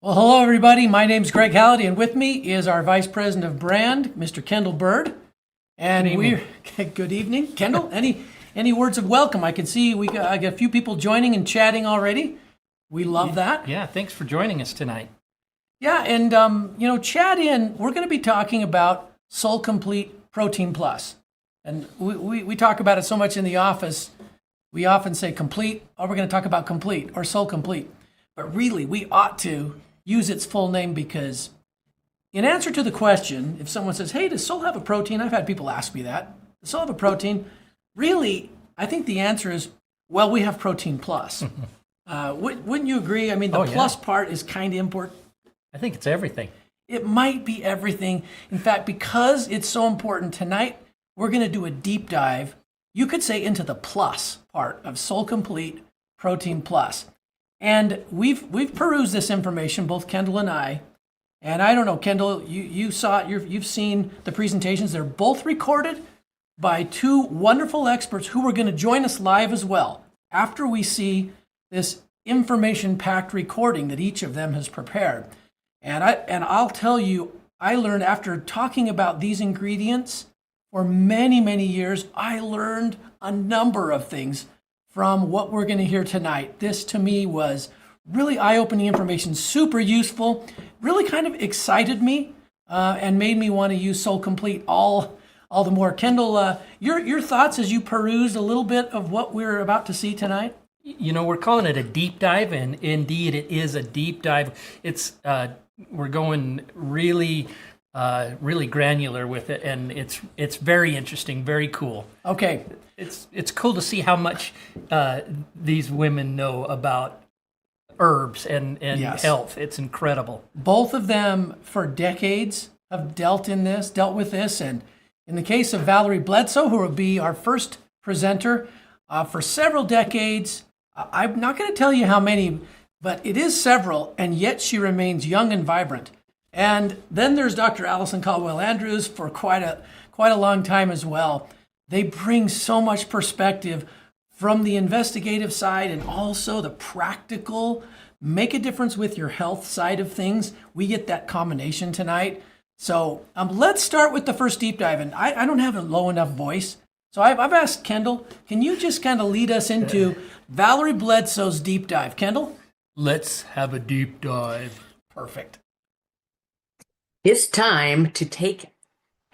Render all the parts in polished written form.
Well, hello, everybody. My name's Greg Halliday, and with me is our Vice President of Brand, Mr. Kendall Bird. Good And evening. we're good evening, Kendall. Any words of welcome? I can see I got a few people joining and chatting already. We love that. Yeah, thanks for joining us tonight. Yeah, and chat in. We're going to be talking about SolleComplete Protein Plus, and we talk about it so much in the office. We often say complete, or we're going to talk about complete or SolleComplete, but really we ought to use its full name because, in answer to the question, if someone says, "Hey, does Solle have a protein?" I've had people ask me that. Does Solle have a protein? Really, I think the answer is, well, we have Protein Plus. Wouldn't you agree? I mean, the Oh, yeah. plus part is kind of important. I think it's everything. It might be everything. In fact, because it's so important tonight, we're going to do a deep dive, you could say, into the plus part of SolleComplete Protein Plus. And we've perused this information, both Kendall and I. And I don't know, Kendall, you saw it, you've seen the presentations. They're both recorded by two wonderful experts who are going to join us live as well after we see this information-packed recording that each of them has prepared. And I'll tell you, I learned after talking about these ingredients for many, many years, I learned a number of things from what we're going to hear tonight. This to me was really eye-opening information, super useful, really kind of excited me and made me want to use SolleComplete all the more. Kendall, your thoughts as you perused a little bit of what we're about to see tonight? You know, we're calling it a deep dive, and indeed it is a deep dive. It's we're going really granular with it, and it's very interesting, very cool. Okay. It's cool to see how much these women know about herbs and Yes. health. It's incredible. Both of them for decades have dealt with this. And in the case of Valerie Bledsoe, who will be our first presenter, for several decades, I'm not going to tell you how many, but it is several, and yet she remains young and vibrant. And then there's Dr. Alison Caldwell-Andrews for quite a long time as well. They bring so much perspective from the investigative side and also the practical, make a difference with your health side of things. We get that combination tonight. So let's start with the first deep dive. And I don't have a low enough voice. So I've asked Kendall, can you just kind of lead us into Valerie Bledsoe's deep dive? Kendall? Let's have a deep dive. Perfect. It's time to take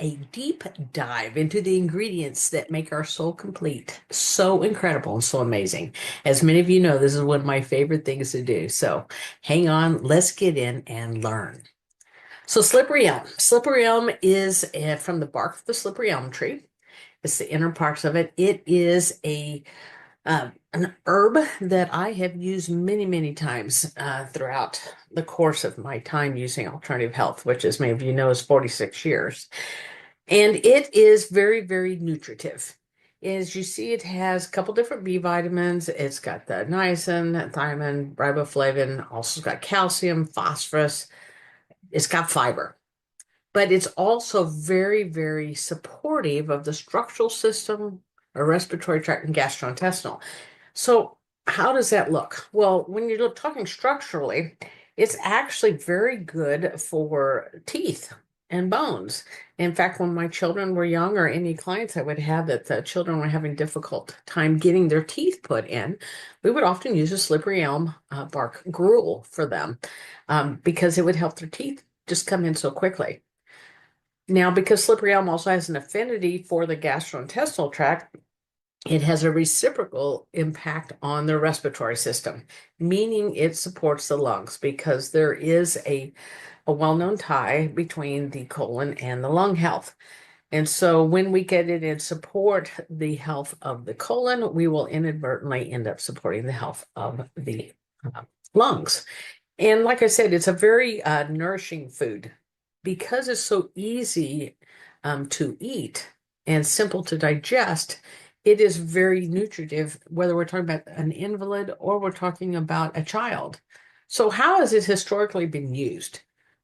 a deep dive into the ingredients that make our SolleComplete so incredible and so amazing. As many of you know, this is one of my favorite things to do. So hang on, let's get in and learn. So slippery elm. Slippery elm is from the bark of the slippery elm tree. It's the inner parts of it. It is an herb that I have used many, many times throughout the course of my time using alternative health, which, as many of you know, is 46 years. And it is very, very nutritive. As you see, it has a couple different B vitamins. It's got the niacin, thiamine, riboflavin, also got calcium, phosphorus. It's got fiber. But it's also very, very supportive of the structural system, or respiratory tract, and gastrointestinal. So how does that look? Well, when you're talking structurally, it's actually very good for teeth and bones. In fact, when my children were young, or any clients I would have that the children were having difficult time getting their teeth put in, we would often use a slippery elm bark gruel for them because it would help their teeth just come in so quickly. Now, because slippery elm also has an affinity for the gastrointestinal tract, it has a reciprocal impact on the respiratory system, meaning it supports the lungs because there is a well-known tie between the colon and the lung health. And so when we get it and support the health of the colon, we will inadvertently end up supporting the health of the lungs. And like I said, it's a very nourishing food because it's so easy to eat and simple to digest. It is very nutritive, whether we're talking about an invalid or we're talking about a child. So how has it historically been used?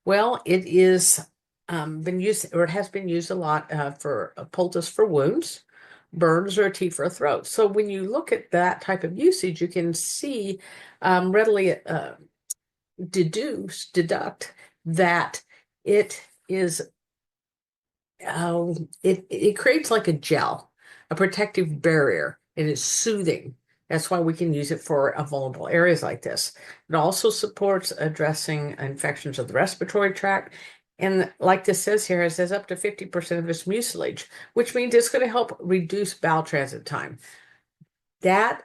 Well, it is been used, or it has been used a lot for a poultice for wounds, burns, or a tea for a throat. So when you look at that type of usage, you can see readily deduct that it is, it creates like a gel, a protective barrier, and it's soothing. That's why we can use it for vulnerable areas like this. It also supports addressing infections of the respiratory tract. And like this says here, it says up to 50% of its mucilage, which means it's going to help reduce bowel transit time. That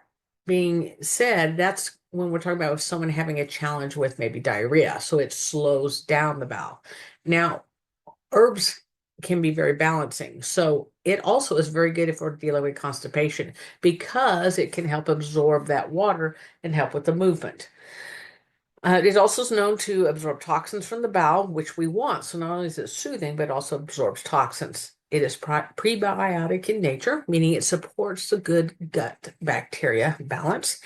being said, that's when we're talking about someone having a challenge with maybe diarrhea. So it slows down the bowel. Now, herbs can be very balancing. So it also is very good if we're dealing with constipation because it can help absorb that water and help with the movement. It also is known to absorb toxins from the bowel, which we want. So not only is it soothing, but also absorbs toxins. It is prebiotic in nature, meaning it supports the good gut bacteria balance,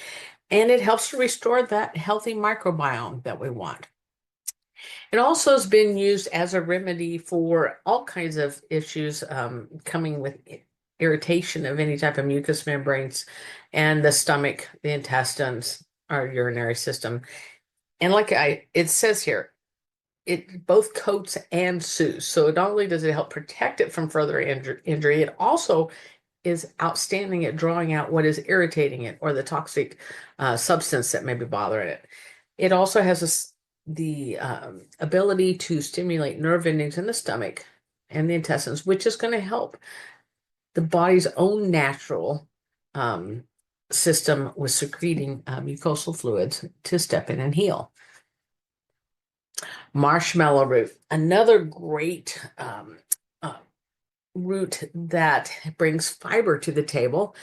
and it helps to restore that healthy microbiome that we want. It also has been used as a remedy for all kinds of issues coming with irritation of any type of mucous membranes and the stomach, the intestines, our urinary system. And it says here, it both coats and soothes. So not only does it help protect it from further injury, it also is outstanding at drawing out what is irritating it or the toxic substance that may be bothering it. It also has the ability to stimulate nerve endings in the stomach and the intestines, which is going to help the body's own natural system with secreting mucosal fluids to step in and heal. Marshmallow root, another great root that brings fiber to the table.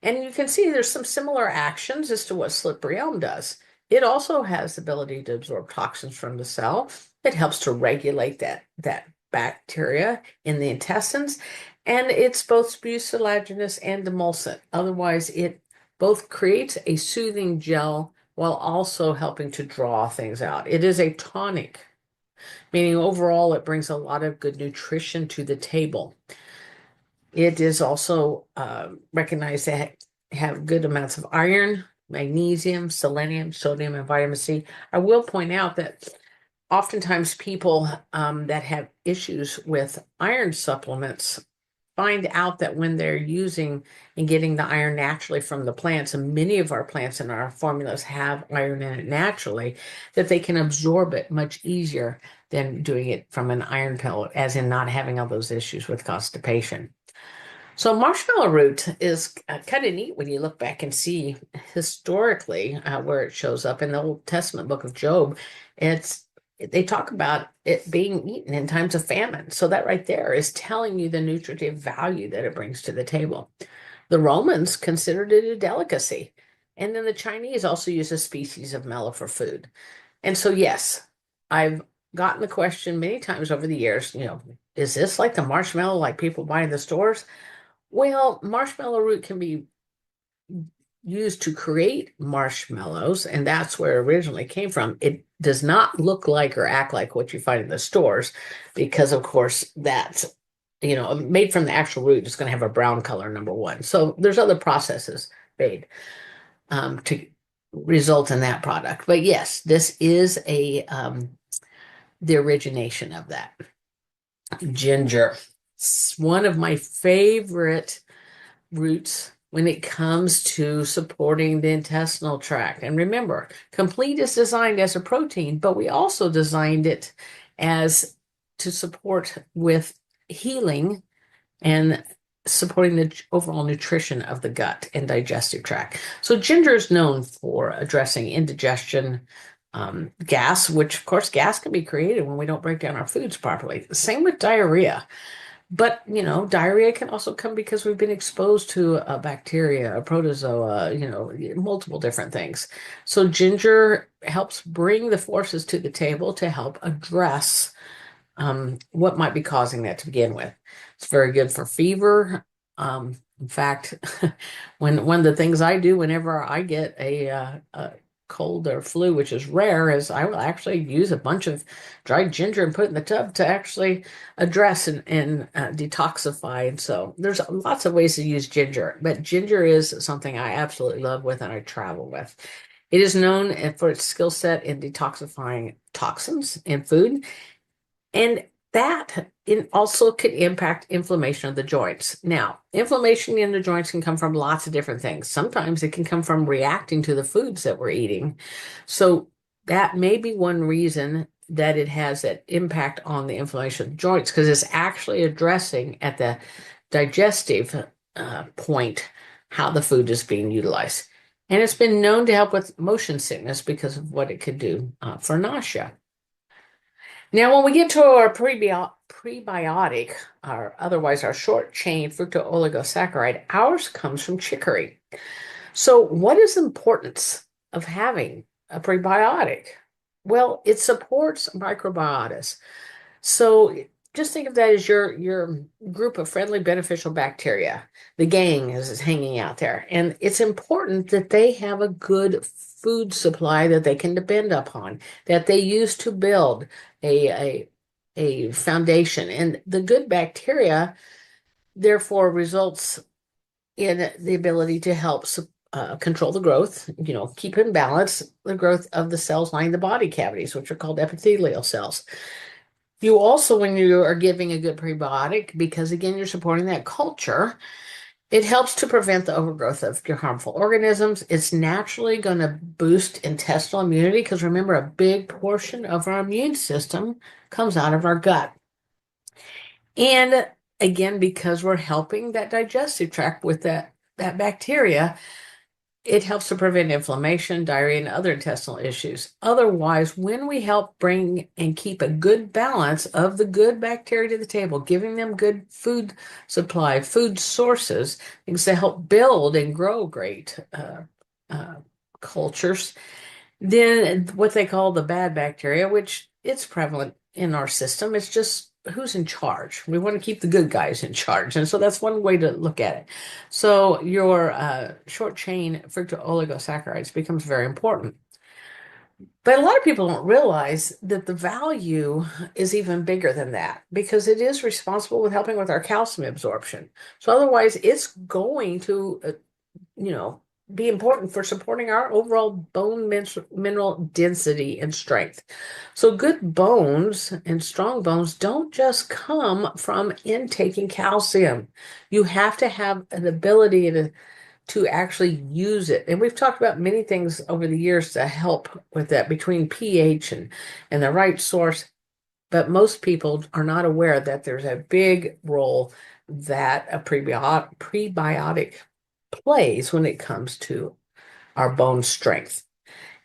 And you can see there's some similar actions as to what slippery elm does. It also has the ability to absorb toxins from the cell. It helps to regulate that bacteria in the intestines. And it's both mucilaginous and emulsant. Otherwise, it both creates a soothing gel while also helping to draw things out. It is a tonic, meaning overall it brings a lot of good nutrition to the table. It is also recognized to have good amounts of iron, magnesium, selenium, sodium, and vitamin C. I will point out that oftentimes people that have issues with iron supplements find out that when they're using and getting the iron naturally from the plants, and many of our plants in our formulas have iron in it naturally, that they can absorb it much easier than doing it from an iron pellet, as in not having all those issues with constipation. So marshmallow root is kind of neat when you look back and see historically where it shows up in the Old Testament book of Job. They talk about it being eaten in times of famine. So that right there is telling you the nutritive value that it brings to the table. The Romans considered it a delicacy. And then the Chinese also use a species of mellow for food. And so, yes, I've gotten the question many times over the years, is this like the marshmallow like people buy in the stores? Well, marshmallow root can be used to create marshmallows, and that's where it originally came from. It does not look like or act like what you find in the stores because, of course, that's, made from the actual root is going to have a brown color, number one. So there's other processes made to result in that product. But yes, this is the origination of that. Ginger. It's one of my favorite roots when it comes to supporting the intestinal tract. And remember, Complete is designed as a protein, but we also designed it as to support with healing and supporting the overall nutrition of the gut and digestive tract. So ginger is known for addressing indigestion, gas, which of course gas can be created when we don't break down our foods properly. Same with diarrhea. But, diarrhea can also come because we've been exposed to a bacteria, a protozoa, multiple different things. So ginger helps bring the forces to the table to help address what might be causing that to begin with. It's very good for fever. In fact, one of the things I do whenever I get a cold or flu, which is rare, is I will actually use a bunch of dried ginger and put it in the tub to actually address and detoxify. And so there's lots of ways to use ginger, but ginger is something I absolutely love with and I travel with. It is known for its skill set in detoxifying toxins in food, and that also could impact inflammation of the joints. Now, inflammation in the joints can come from lots of different things. Sometimes it can come from reacting to the foods that we're eating. So that may be one reason that it has that impact on the inflammation of the joints, because it's actually addressing at the digestive point how the food is being utilized. And it's been known to help with motion sickness because of what it could do for nausea. Now, when we get to our prebiotic, or otherwise our short chain fructooligosaccharide, ours comes from chicory. So, what is the importance of having a prebiotic? Well, it supports microbiotas. So, just think of that as your group of friendly, beneficial bacteria. The gang is hanging out there, and it's important that they have a good food supply that they can depend upon, that they use to build a foundation. And the good bacteria, therefore, results in the ability to help control the growth, keep in balance the growth of the cells lining the body cavities, which are called epithelial cells. You also, when you are giving a good prebiotic, because again, you're supporting that culture, it helps to prevent the overgrowth of your harmful organisms. It's naturally going to boost intestinal immunity, because remember, a big portion of our immune system comes out of our gut. And again, because we're helping that digestive tract with that bacteria, it helps to prevent inflammation, diarrhea, and other intestinal issues. Otherwise, when we help bring and keep a good balance of the good bacteria to the table, giving them good food supply, food sources, things that help build and grow great cultures, then what they call the bad bacteria, which it's prevalent in our system, it's just who's in charge. We want to keep the good guys in charge. And so that's one way to look at it. So your short chain fructooligosaccharides becomes very important. But a lot of people don't realize that the value is even bigger than that, because it is responsible with helping with our calcium absorption. So otherwise, it's going to, be important for supporting our overall bone mineral density and strength. So good bones and strong bones don't just come from intaking calcium. You have to have an ability to actually use it. And we've talked about many things over the years to help with that, between pH and the right source. But most people are not aware that there's a big role that a prebiotic plays when it comes to our bone strength.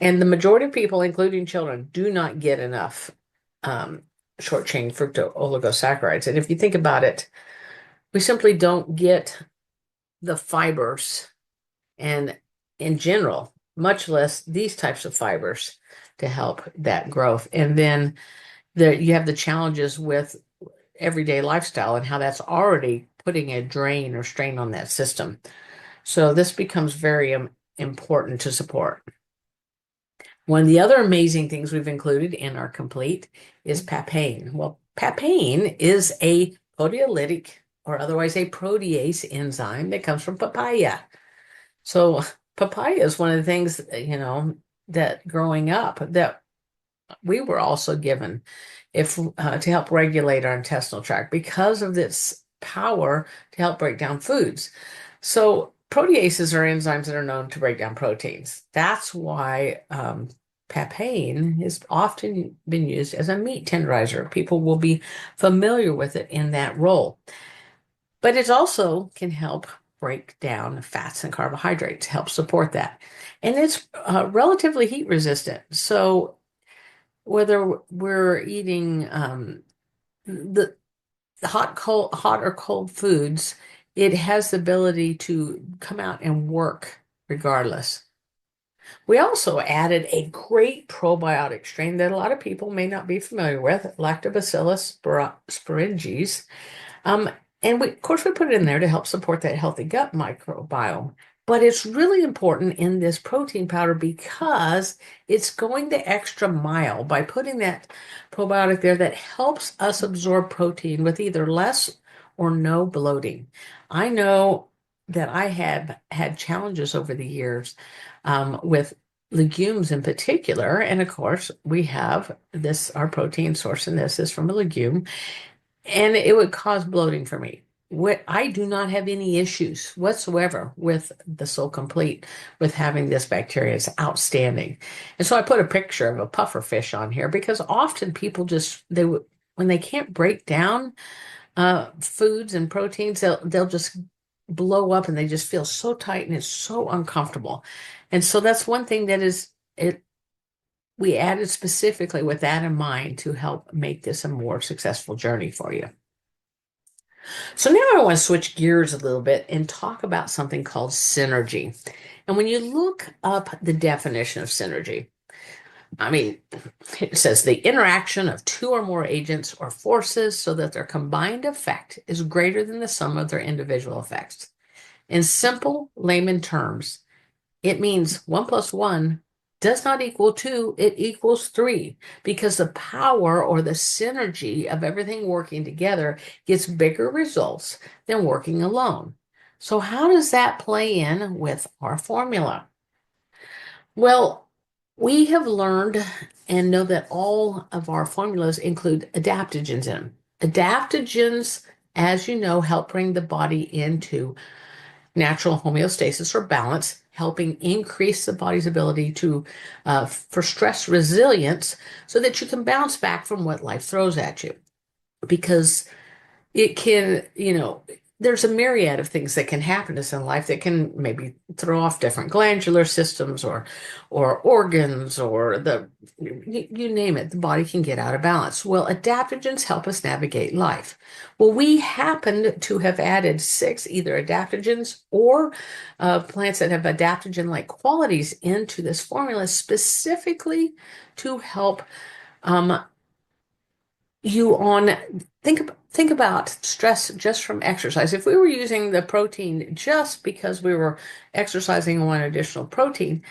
And the majority of people, including children, do not get enough short chain fructooligosaccharides. And if you think about it, we simply don't get the fibers, and in general, much less these types of fibers, to help that growth. And then you have the challenges with everyday lifestyle and how that's already putting a drain or strain on that system. So this becomes very important to support. One of the other amazing things we've included in our complete is papain. Well, papain is a proteolytic, or otherwise a protease enzyme, that comes from papaya. So papaya is one of the things, that growing up that we were also given to help regulate our intestinal tract, because of this power to help break down foods. So proteases are enzymes that are known to break down proteins. That's why papain has often been used as a meat tenderizer. People will be familiar with it in that role. But it also can help break down fats and carbohydrates, help support that. And it's relatively heat resistant. So whether we're eating the hot or cold foods, it has the ability to come out and work regardless. We also added a great probiotic strain that a lot of people may not be familiar with, Lactobacillus sporinges. And of course, we put it in there to help support that healthy gut microbiome. But it's really important in this protein powder, because it's going the extra mile by putting that probiotic there that helps us absorb protein with either less or no bloating. I know that I have had challenges over the years with legumes in particular. And of course, we have this, our protein source in this is from a legume, and it would cause bloating for me. What I do not have any issues whatsoever with the SolleComplete, with having this bacteria. It's outstanding. And so I put a picture of a puffer fish on here because often people just when they can't break down foods and proteins, they'll just blow up and they just feel so tight and it's so uncomfortable. And so that's one thing that is it we added specifically with that in mind to help make this a more successful journey for you. So now I want to switch gears a little bit and talk about something called synergy. And when you look up the definition of synergy, I mean, it says the interaction of two or more agents or forces so that their combined effect is greater than the sum of their individual effects. In simple layman terms, it means 1 + 1 does not equal 2, it equals 3, because the power or the synergy of everything working together gets bigger results than working alone. So how does that play in with our formula? Well, we have learned and know that all of our formulas include adaptogens in them. Adaptogens, as you know, help bring the body into natural homeostasis or balance, helping increase the body's ability to for stress resilience so that you can bounce back from what life throws at you. Because it can, there's a myriad of things that can happen to us in life that can maybe throw off different glandular systems or organs or you name it, the body can get out of balance. Well, adaptogens help us navigate life. Well, we happen to have added 6 either adaptogens or plants that have adaptogen-like qualities into this formula specifically to help you on think about stress just from exercise. If we were using the protein just because we were exercising and want additional protein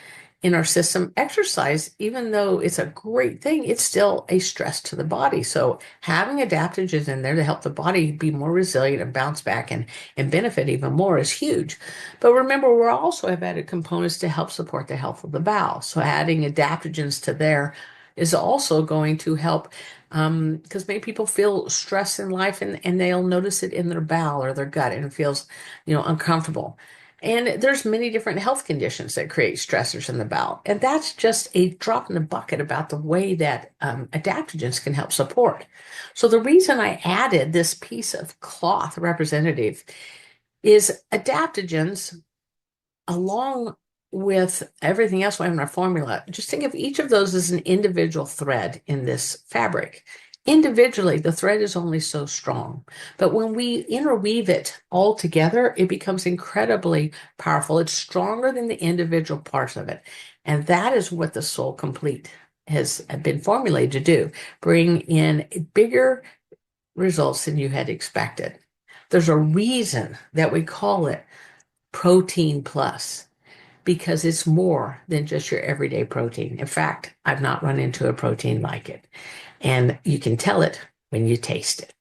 in our system, exercise, even though it's a great thing, it's still a stress to the body. So having adaptogens in there to help the body be more resilient and bounce back and benefit even more is huge. But remember, we also have added components to help support the health of the bowel. So adding adaptogens to there is also going to help, because many people feel stress in life and they'll notice it in their bowel or their gut and it feels, uncomfortable. And there's many different health conditions that create stressors in the bowel. And that's just a drop in the bucket about the way that adaptogens can help support. So the reason I added this piece of cloth representative is adaptogens, along with everything else we have in our formula, just think of each of those as an individual thread in this fabric. Individually, the thread is only so strong, but when we interweave it all together, it becomes incredibly powerful. It's stronger than the individual parts of it. And that is what the SolleComplete has been formulated to do, bring in bigger results than you had expected. There's a reason that we call it Protein Plus, because it's more than just your everyday protein. In fact, I've not run into a protein like it. And you can tell it when you taste it.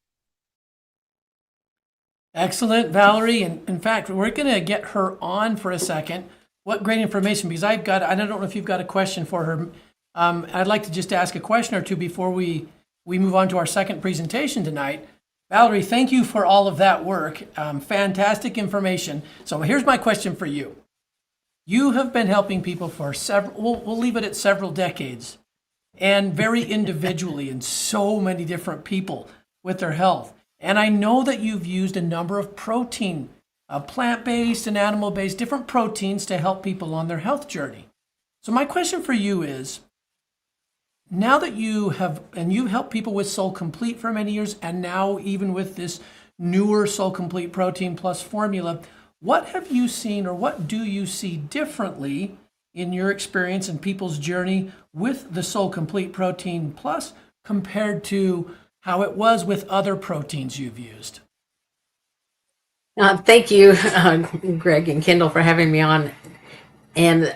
Excellent, Valerie. And in fact, we're going to get her on for a second. What great information, because I don't know if you've got a question for her. I'd like to just ask a question or two before we move on to our second presentation tonight. Valerie, thank you for all of that work. Fantastic information. So here's my question for you. You have been helping people for we'll leave it at several decades, and very individually in so many different people with their health. And I know that you've used a number of protein, plant-based and animal-based, different proteins to help people on their health journey. So my question for you is, now that you've helped people with SolleComplete for many years, and now even with this newer SolleComplete Protein Plus formula, what have you seen or what do you see differently in your experience and people's journey with the SolleComplete Protein Plus compared to how it was with other proteins you've used? Thank you, Greg and Kendall, for having me on. And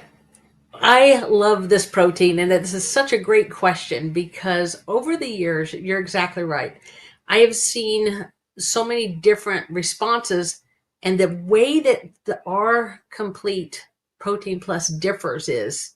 I love this protein, and this is such a great question because over the years, you're exactly right. I have seen so many different responses, and the way that our complete Protein Plus differs is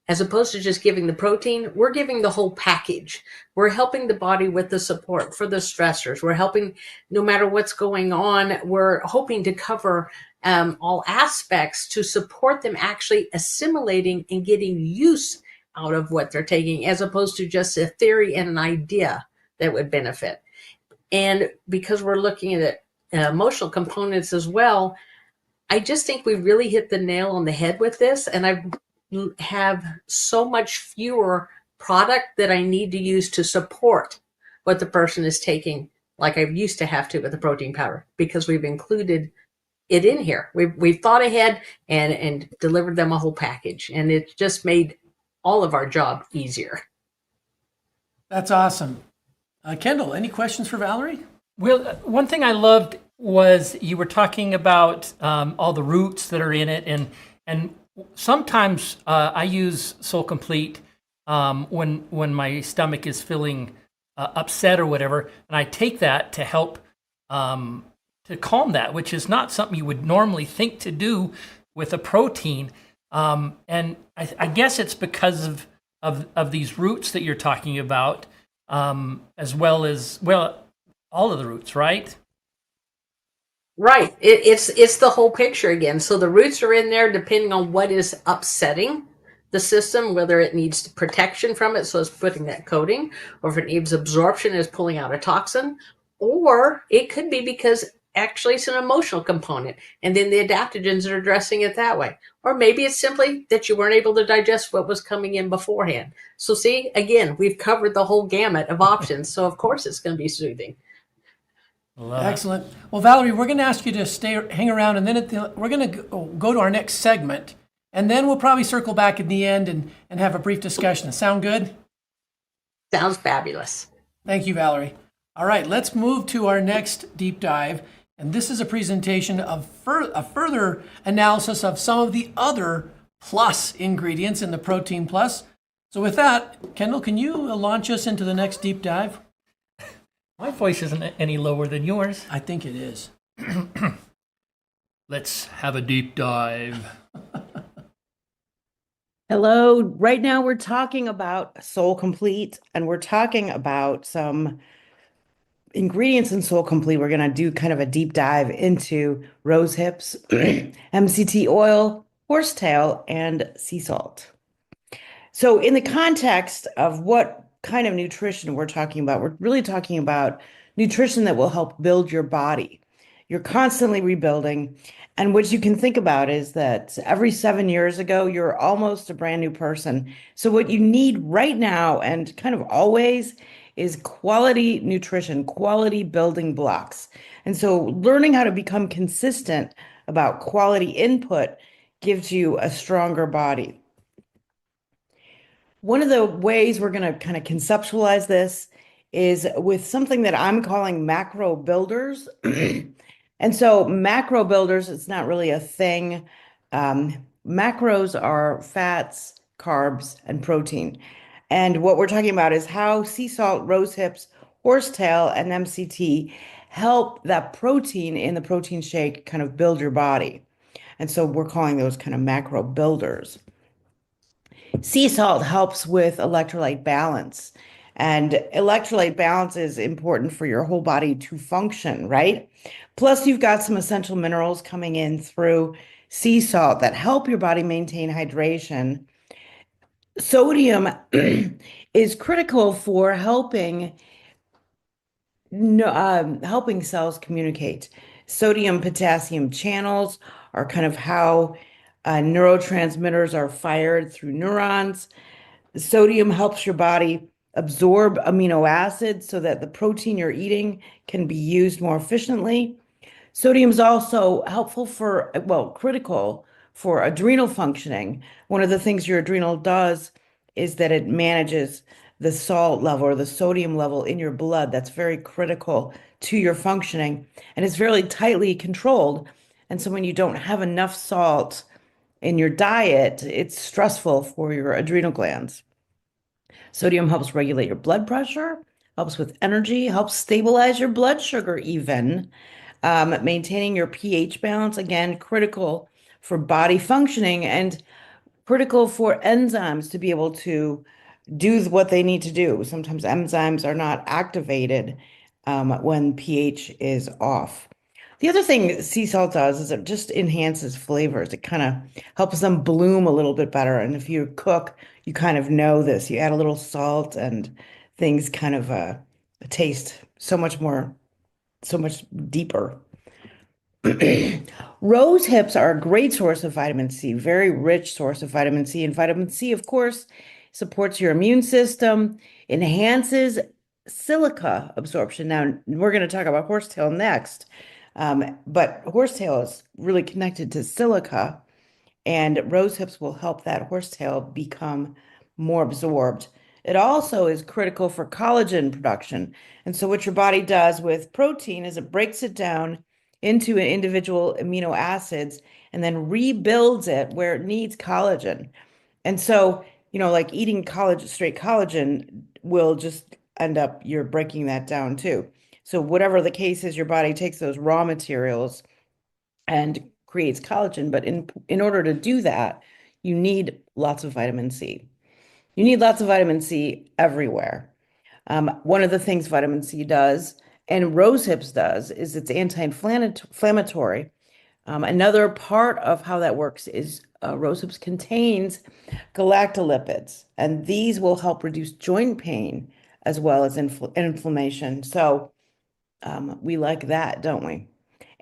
as opposed to just giving the protein, we're giving the whole package. We're helping the body with the support for the stressors. We're helping no matter what's going on. We're hoping to cover all aspects to support them actually assimilating and getting use out of what they're taking, as opposed to just a theory and an idea that would benefit. And because we're looking at emotional components as well, I just think we really hit the nail on the head with this. And I have so much fewer product that I need to use to support what the person is taking, like I used to have to with the protein powder, because we've included it in here. We've thought ahead and delivered them a whole package, and it just made all of our job easier. That's awesome. Kendall, any questions for Valerie? Well, one thing I loved was you were talking about all the roots that are in it, and sometimes I use SolleComplete when my stomach is feeling upset or whatever, and I take that to help to calm that, which is not something you would normally think to do with a protein. And I guess it's because of these roots that you're talking about, as well as, well, all of the roots, right? Right. It's the whole picture again. So the roots are in there depending on what is upsetting the system, whether it needs protection from it, so it's putting that coating, or if it needs absorption, is pulling out a toxin, or it could be because actually it's an emotional component, and then the adaptogens are addressing it that way. Or maybe it's simply that you weren't able to digest what was coming in beforehand. So see, again, we've covered the whole gamut of options, so of course it's going to be soothing. Excellent. Well, Valerie, we're going to ask you to hang around, and then we're going to go to our next segment, and then we'll probably circle back at the end and have a brief discussion. Sound good? Sounds fabulous. Thank you, Valerie. All right, let's move to our next deep dive, and this is a presentation of a further analysis of some of the other plus ingredients in the Protein Plus. So with that, Kendall, can you launch us into the next deep dive? My voice isn't any lower than yours. I think it is. Let's have a deep dive. Hello. Right now we're talking about SolleComplete, and we're talking about some ingredients in SolleComplete. We're going to do kind of a deep dive into rose hips, MCT oil, horsetail, and sea salt. So in the context of what kind of nutrition we're talking about, we're really talking about nutrition that will help build your body. You're constantly rebuilding. And what you can think about is that every 7 years ago, you're almost a brand new person. So what you need right now and kind of always is quality nutrition, quality building blocks. And so learning how to become consistent about quality input gives you a stronger body. One of the ways we're going to kind of conceptualize this is with something that I'm calling macro builders. And so macro builders, it's not really a thing. Macros are fats, carbs, and protein. And what we're talking about is how sea salt, rose hips, horsetail, and MCT help that protein in the protein shake kind of build your body. And so we're calling those kind of macro builders. Sea salt helps with electrolyte balance. And electrolyte balance is important for your whole body to function, right? Plus, you've got some essential minerals coming in through sea salt that help your body maintain hydration. Sodium is critical for helping cells communicate. Sodium potassium channels are kind of how neurotransmitters are fired through neurons. Sodium helps your body absorb amino acids so that the protein you're eating can be used more efficiently. Sodium is also helpful critical for adrenal functioning. One of the things your adrenal does is that it manages the salt level or the sodium level in your blood. That's very critical to your functioning, and it's very tightly controlled. And so when you don't have enough salt in your diet, it's stressful for your adrenal glands. Sodium helps regulate your blood pressure, helps with energy, helps stabilize your blood sugar even. Maintaining your pH balance, again, critical for body functioning. And critical for enzymes to be able to do what they need to do. Sometimes enzymes are not activated when pH is off. The other thing sea salt does is it just enhances flavors. It kind of helps them bloom a little bit better. And if you cook, you kind of know this. You add a little salt and things kind of taste so much deeper. Rose hips are a great source of vitamin C, very rich source of vitamin C. And vitamin C, of course, supports your immune system, enhances silica absorption. Now, we're going to talk about horsetail next, but horsetail is really connected to silica, and rose hips will help that horsetail become more absorbed. It also is critical for collagen production. And so what your body does with protein is it breaks it down into individual amino acids and then rebuilds it where it needs collagen. And so, like eating straight collagen will just end up you're breaking that down too. So whatever the case is, your body takes those raw materials and creates collagen. But in order to do that, you need lots of vitamin C. You need lots of vitamin C everywhere. One of the things vitamin C does, and rose hips does, is it's anti-inflammatory. Another part of how that works is rose hips contains galactolipids, and these will help reduce joint pain as well as inflammation. So we like that, don't we?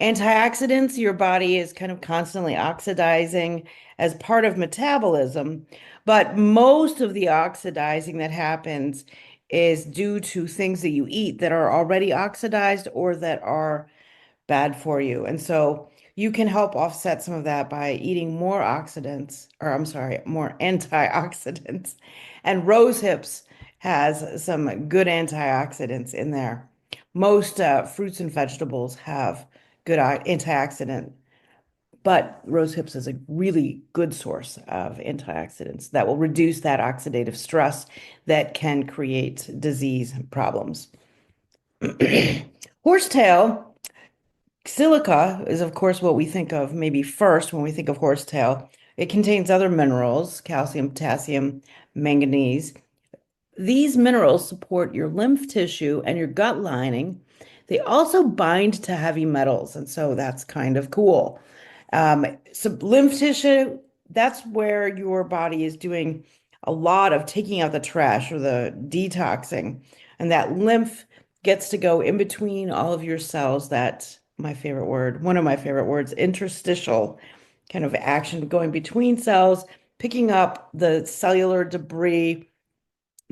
Antioxidants, your body is kind of constantly oxidizing as part of metabolism, but most of the oxidizing that happens is due to things that you eat that are already oxidized or that are bad for you. And so you can help offset some of that by eating more oxidants, or I'm sorry, more antioxidants. And rose hips has some good antioxidants in there. Most fruits and vegetables have good antioxidant, but rose hips is a really good source of antioxidants that will reduce that oxidative stress that can create disease problems. Horsetail, silica is, of course, what we think of maybe first when we think of horsetail. It contains other minerals, calcium, potassium, manganese. These minerals support your lymph tissue and your gut lining. They also bind to heavy metals, and so that's kind of cool. So lymph tissue, that's where your body is doing a lot of taking out the trash or the detoxing. And that lymph gets to go in between all of your cells. That's my favorite word, one of my favorite words, interstitial kind of action going between cells, picking up the cellular debris,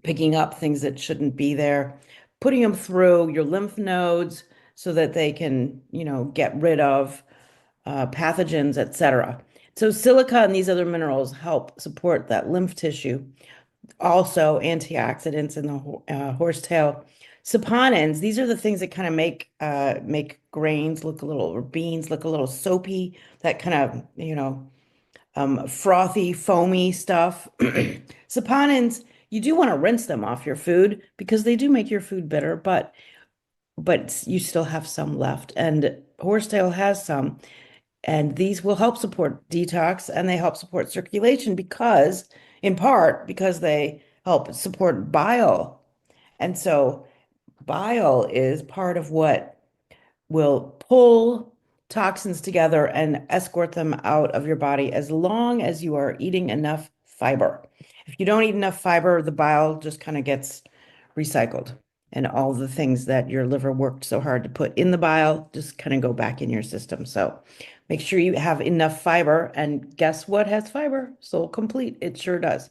picking up things that shouldn't be there, putting them through your lymph nodes so that they can, get rid of pathogens, etc. So silica and these other minerals help support that lymph tissue. Also, antioxidants in the horsetail. Saponins, these are the things that kind of make grains look a little, or beans look a little soapy, that kind of, frothy, foamy stuff. Saponins, you do want to rinse them off your food because they do make your food bitter, but you still have some left. And horsetail has some. And these will help support detox and they help support circulation because, in part, because they help support bile. And so bile is part of what will pull toxins together and escort them out of your body as long as you are eating enough fiber. If you don't eat enough fiber, the bile just kind of gets recycled. And all the things that your liver worked so hard to put in the bile just kind of go back in your system. So make sure you have enough fiber. And guess what has fiber? SolleComplete. It sure does.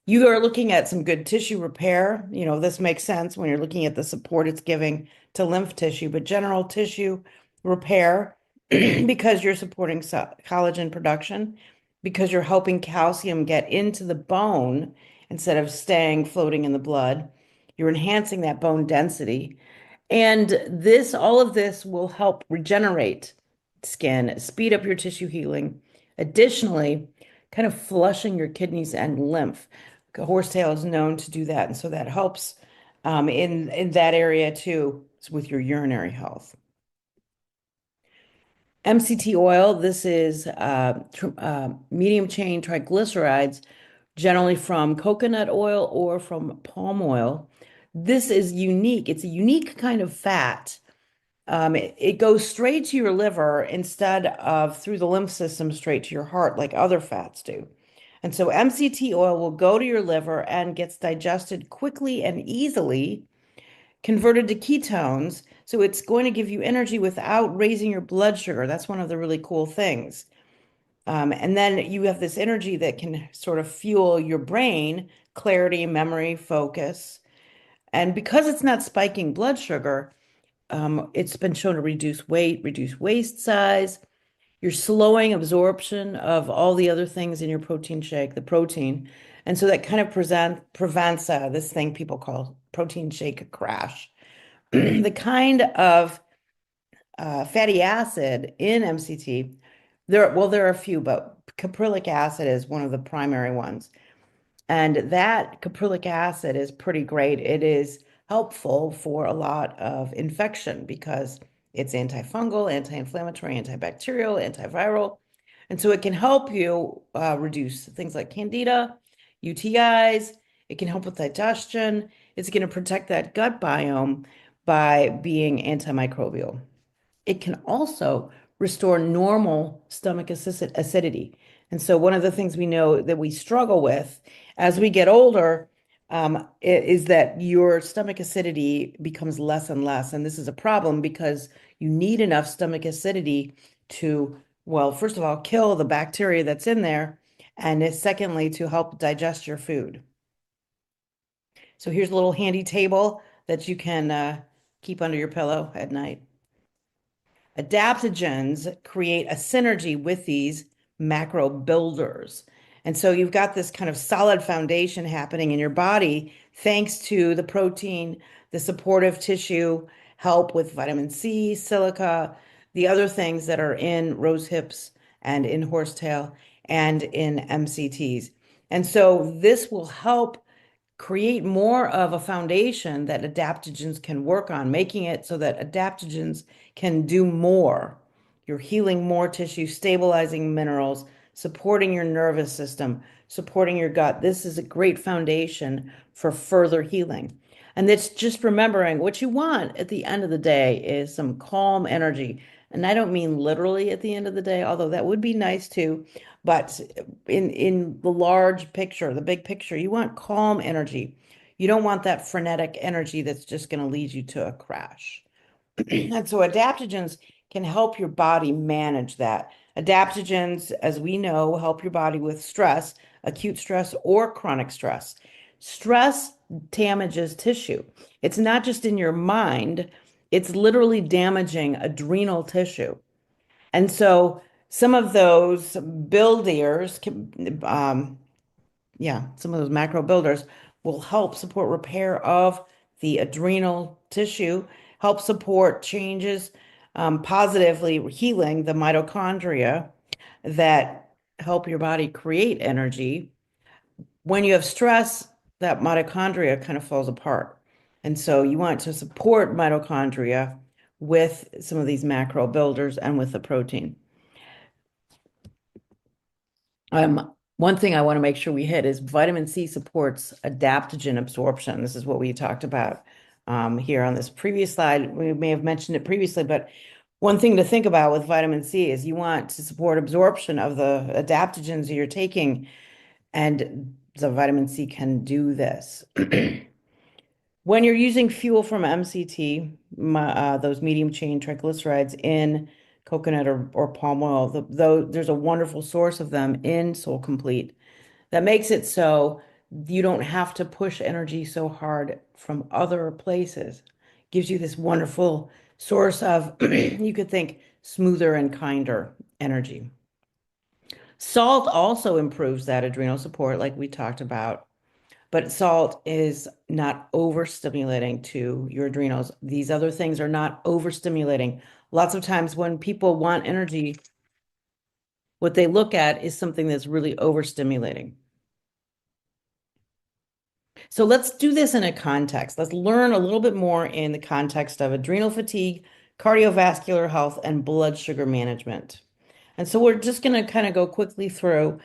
You are looking at some good tissue repair. This makes sense when you're looking at the support it's giving to lymph tissue, but general tissue repair because you're supporting collagen production, because you're helping calcium get into the bone instead of staying floating in the blood. You're enhancing that bone density. And all of this will help regenerate skin, speed up your tissue healing. Additionally, kind of flushing your kidneys and lymph. Horsetail is known to do that. And so that helps in that area too with your urinary health. MCT oil, this is medium chain triglycerides, generally from coconut oil or from palm oil. This is unique. It's a unique kind of fat. It goes straight to your liver instead of through the lymph system straight to your heart like other fats do. And so MCT oil will go to your liver and gets digested quickly and easily, converted to ketones. So it's going to give you energy without raising your blood sugar. That's one of the really cool things. And then you have this energy that can sort of fuel your brain, clarity, memory, focus. And because it's not spiking blood sugar, it's been shown to reduce weight, reduce waist size. You're slowing absorption of all the other things in your protein shake, the protein. And so that kind of prevents this thing people call protein shake crash. The kind of fatty acid in MCT, there are a few, but caprylic acid is one of the primary ones. And that caprylic acid is pretty great. It is helpful for a lot of infection because it's antifungal, anti-inflammatory, antibacterial, antiviral. And so it can help you reduce things like candida, UTIs. It can help with digestion. It's going to protect that gut biome by being antimicrobial. It can also restore normal stomach acidity. And so one of the things we know that we struggle with as we get older is that your stomach acidity becomes less and less. And this is a problem because you need enough stomach acidity to, well, first of all, kill the bacteria that's in there, and secondly, to help digest your food. So here's a little handy table that you can keep under your pillow at night. Adaptogens create a synergy with these macro builders. And so you've got this kind of solid foundation happening in your body thanks to the protein, the supportive tissue, help with vitamin C, silica, the other things that are in rose hips and in horsetail and in MCTs. And so this will help create more of a foundation that adaptogens can work on, making it so that adaptogens can do more. You're healing more tissue, stabilizing minerals, supporting your nervous system, supporting your gut. This is a great foundation for further healing. And it's just remembering what you want at the end of the day is some calm energy. And I don't mean literally at the end of the day, although that would be nice too. But in the large picture, the big picture, you want calm energy. You don't want that frenetic energy that's just going to lead you to a crash. And so adaptogens can help your body manage that. Adaptogens, as we know, help your body with stress, acute stress or chronic stress. Stress damages tissue. It's not just in your mind, it's literally damaging adrenal tissue. And so some of those builders, some of those macro builders will help support repair of the adrenal tissue, help support changes, positively healing the mitochondria that help your body create energy. When you have stress, that mitochondria kind of falls apart. And so you want to support mitochondria with some of these macro builders and with the protein. One thing I want to make sure we hit is vitamin C supports adaptogen absorption. This is what we talked about here on this previous slide. We may have mentioned it previously, but one thing to think about with vitamin C is you want to support absorption of the adaptogens you're taking, and the vitamin C can do this. When you're using fuel from MCT, those medium chain triglycerides in coconut or palm oil, though there's a wonderful source of them in SolleComplete that makes it so you don't have to push energy so hard from other places. Gives you this wonderful source of, you could think, smoother and kinder energy. Salt also improves that adrenal support, like we talked about. But salt is not overstimulating to your adrenals. These other things are not overstimulating. Lots of times when people want energy, what they look at is something that's really overstimulating. So let's do this in a context. Let's learn a little bit more in the context of adrenal fatigue, cardiovascular health, and blood sugar management. And so we're just going to kind of go quickly through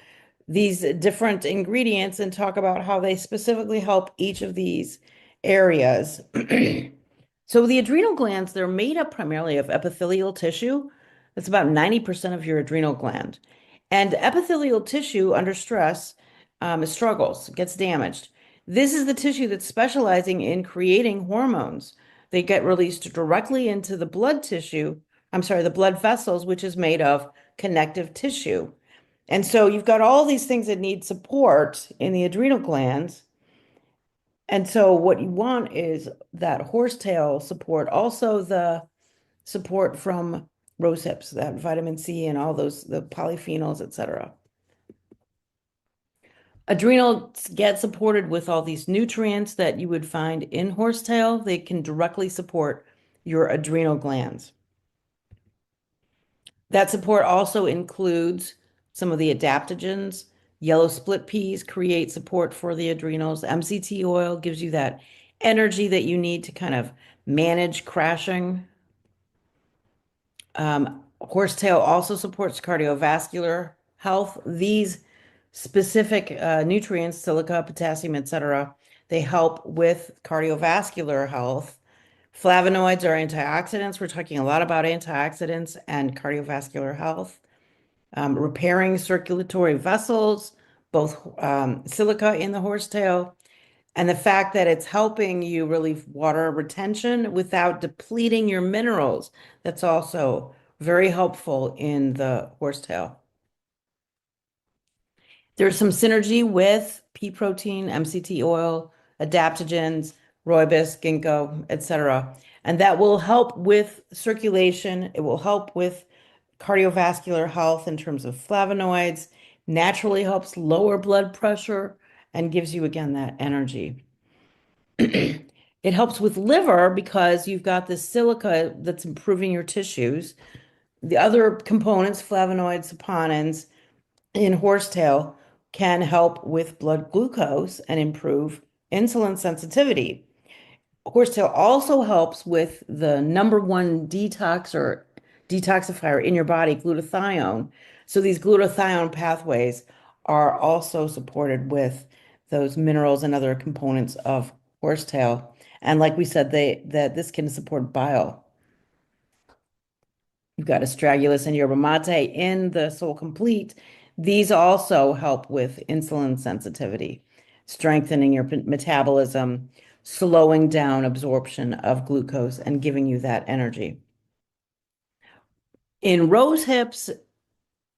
these different ingredients and talk about how they specifically help each of these areas. So the adrenal glands, they're made up primarily of epithelial tissue. That's about 90% of your adrenal gland. And epithelial tissue under stress struggles, gets damaged. This is the tissue that's specializing in creating hormones. They get released directly into the blood tissue, I'm sorry, the blood vessels, which is made of connective tissue. And so you've got all these things that need support in the adrenal glands. And so what you want is that horsetail support, also the support from rose hips, that vitamin C and all those, the polyphenols, etc. Adrenals get supported with all these nutrients that you would find in horsetail. They can directly support your adrenal glands. That support also includes some of the adaptogens. Yellow split peas create support for the adrenals. MCT oil gives you that energy that you need to kind of manage crashing. Horsetail also supports cardiovascular health. These specific nutrients, silica, potassium, etc., they help with cardiovascular health. Flavonoids are antioxidants. We're talking a lot about antioxidants and cardiovascular health. Repairing circulatory vessels, both silica in the horsetail, and the fact that it's helping you relieve water retention without depleting your minerals. That's also very helpful in the horsetail. There's some synergy with pea protein, MCT oil, adaptogens, rooibos, ginkgo, etc. And that will help with circulation. It will help with cardiovascular health in terms of flavonoids, naturally helps lower blood pressure, and gives you, again, that energy. It helps with liver because you've got this silica that's improving your tissues. The other components, flavonoids, saponins, in horsetail can help with blood glucose and improve insulin sensitivity. Horsetail also helps with the number one detoxifier in your body, glutathione. So these glutathione pathways are also supported with those minerals and other components of horsetail. And like we said, that this can support bile. You've got astragalus and yerba mate in the SolleComplete. These also help with insulin sensitivity, strengthening your metabolism, slowing down absorption of glucose, and giving you that energy. In rose hips,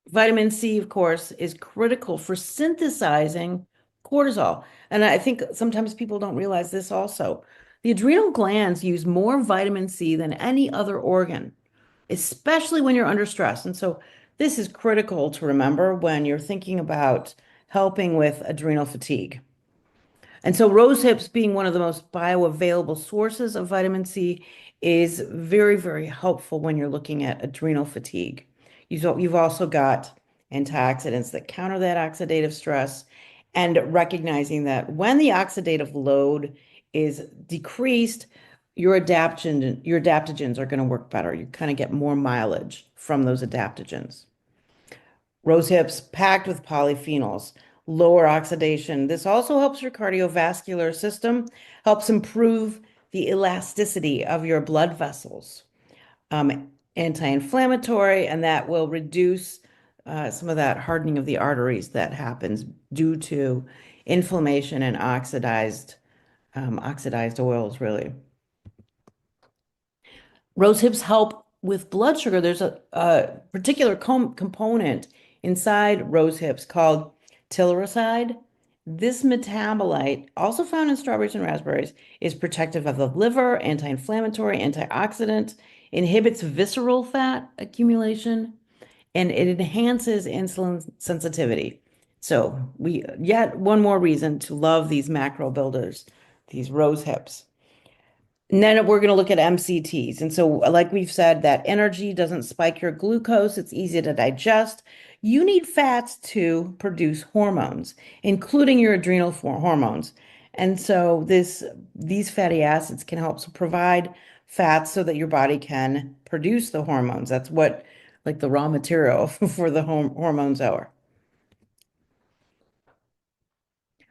vitamin C, of course, is critical for synthesizing cortisol. And I think sometimes people don't realize this also. The adrenal glands use more vitamin C than any other organ, especially when you're under stress. And so this is critical to remember when you're thinking about helping with adrenal fatigue. And so rose hips, being one of the most bioavailable sources of vitamin C, is very, very helpful when you're looking at adrenal fatigue. You've also got antioxidants that counter that oxidative stress, and recognizing that when the oxidative load is decreased, your adaptogens are going to work better. You kind of get more mileage from those adaptogens. Rose hips packed with polyphenols, lower oxidation. This also helps your cardiovascular system, helps improve the elasticity of your blood vessels. Anti-inflammatory, and that will reduce some of that hardening of the arteries that happens due to inflammation and oxidized oils, really. Rose hips help with blood sugar. There's a particular component inside rose hips called tyroside. This metabolite, also found in strawberries and raspberries, is protective of the liver, anti-inflammatory, antioxidant, inhibits visceral fat accumulation, and it enhances insulin sensitivity. So yet one more reason to love these macro builders, these rose hips. And then we're going to look at MCTs. And so, like we've said, that energy doesn't spike your glucose. It's easy to digest. You need fats to produce hormones, including your adrenal hormones. And so these fatty acids can help to provide fats so that your body can produce the hormones. That's what like the raw material for the hormones are.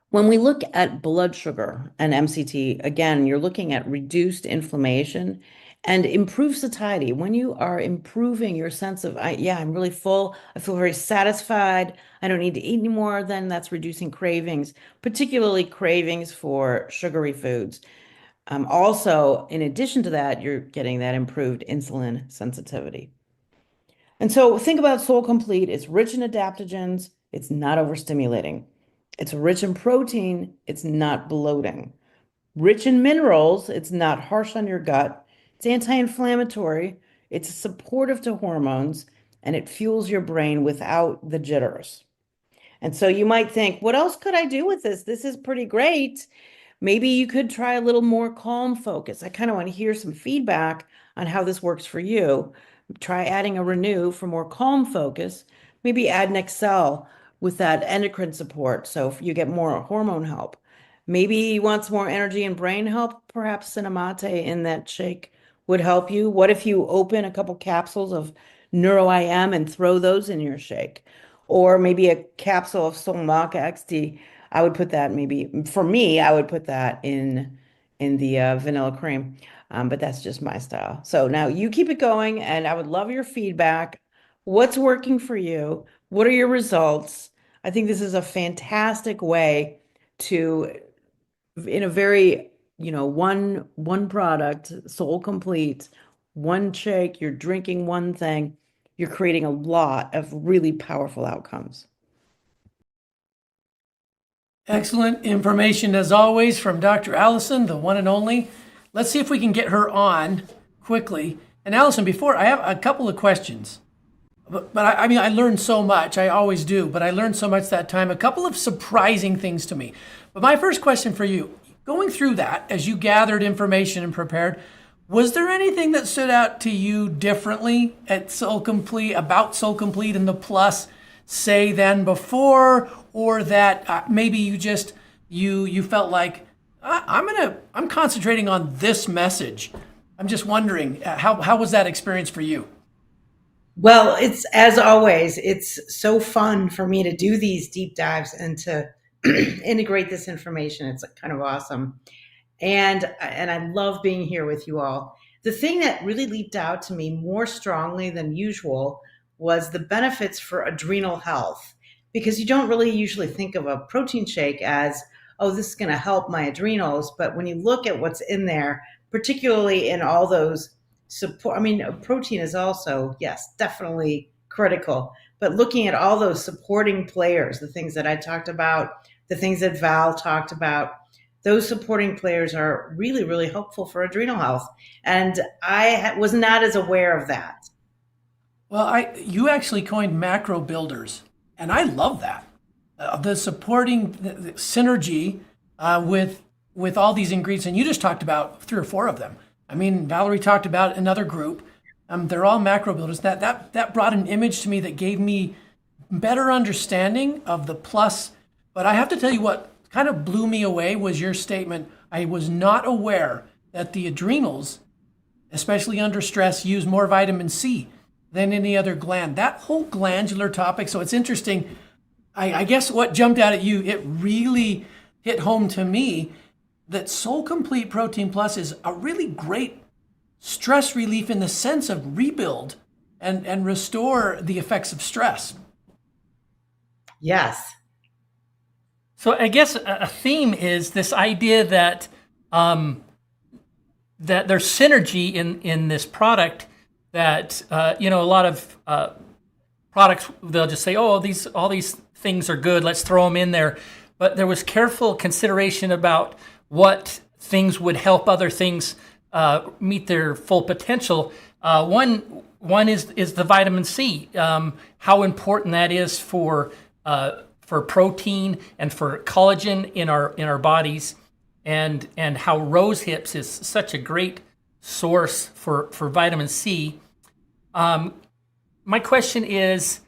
When we look at blood sugar and MCT, again, you're looking at reduced inflammation and improved satiety. When you are improving your sense of, yeah, I'm really full, I feel very satisfied, I don't need to eat anymore, then that's reducing cravings, particularly cravings for sugary foods. Also, in addition to that, you're getting that improved insulin sensitivity. And so think about SolleComplete. It's rich in adaptogens. It's not overstimulating. It's rich in protein. It's not bloating. Rich in minerals. It's not harsh on your gut. It's anti-inflammatory. It's supportive to hormones, and it fuels your brain without the jitters. And so you might think, what else could I do with this? This is pretty great. Maybe you could try a little more calm focus. I kind of want to hear some feedback on how this works for you. Try adding a renew for more calm focus. Maybe add an Excel with that endocrine support so if you get more hormone help. Maybe you want some more energy and brain help. Perhaps Cinnamate in that shake would help you. What if you open a couple capsules of NeuroIM and throw those in your shake? Or maybe a capsule of Soul Maca XD. I would put that maybe, for me, I would put that in the vanilla cream. But that's just my style. So now you keep it going, and I would love your feedback. What's working for you? What are your results? I think this is a fantastic way to, in a very, one product, SolleComplete, one shake, you're drinking one thing, you're creating a lot of really powerful outcomes. Excellent information as always from Dr. Alison, the one and only. Let's see if we can get her on quickly. And Alison, before I have a couple of questions, but I mean, I learned so much. I always do, but I learned so much that time. A couple of surprising things to me. But my first question for you, going through that as you gathered information and prepared, was there anything that stood out to you differently at SolleComplete, about SolleComplete and the Plus, say than before, or that maybe you just you felt like I'm concentrating on this message? I'm just wondering how was that experience for you? Well, it's as always, it's so fun for me to do these deep dives and to integrate this information. It's kind of awesome. And I love being here with you all. The thing that really leaped out to me more strongly than usual was the benefits for adrenal health, because you don't really usually think of a protein shake as, oh, this is going to help my adrenals. But when you look at what's in there, particularly in all those support, I mean, protein is also, yes, definitely critical. But looking at all those supporting players, the things that I talked about, the things that Val talked about, those supporting players are really, really helpful for adrenal health. And I was not as aware of that. Well, you actually coined macro builders, and I love that. The supporting the synergy with all these ingredients, and you just talked about 3 or 4 of them. I mean, Valerie talked about another group. They're all macro builders. That brought an image to me that gave me better understanding of the Plus. But I have to tell you what kind of blew me away was your statement. I was not aware that the adrenals, especially under stress, use more vitamin C than any other gland. That whole glandular topic. So it's interesting. I guess what jumped out at you, it really hit home to me that SolleComplete Protein Plus is a really great stress relief in the sense of rebuild and restore the effects of stress. Yes. So I guess a theme is this idea that that there's synergy in this product. That a lot of products, they'll just say, oh, all these things are good, let's throw them in there. But there was careful consideration about what things would help other things meet their full potential. One is the vitamin C, how important that is for protein and for collagen in our bodies, and how rose hips is such a great source for vitamin C. My question is,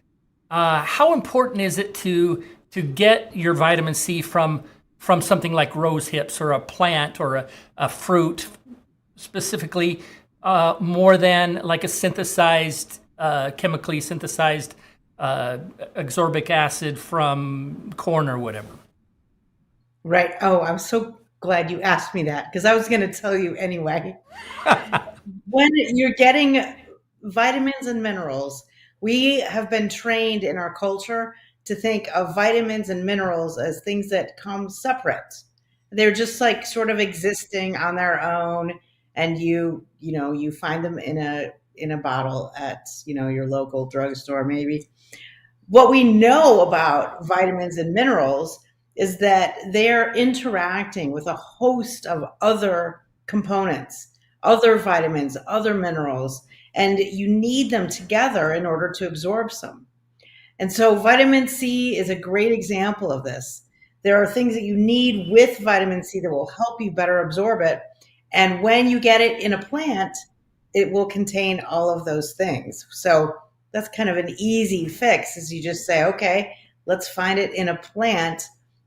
how important is it to get your vitamin C from from something like rose hips or a plant or a fruit specifically, more than like a synthesized, chemically synthesized ascorbic acid from corn or whatever. Right. Oh, I'm so glad you asked me that because I was going to tell you anyway. When you're getting vitamins and minerals, we have been trained in our culture to think of vitamins and minerals as things that come separate. They're just like sort of existing on their own, and you find them in a bottle at your local drugstore maybe. What we know about vitamins and minerals is that they're interacting with a host of other components, other vitamins, other minerals, and you need them together in order to absorb some. And so vitamin C is a great example of this. There are things that you need with vitamin C that will help you better absorb it. And when you get it in a plant, it will contain all of those things. So that's kind of an easy fix, is you just say, okay, let's find it in a plant.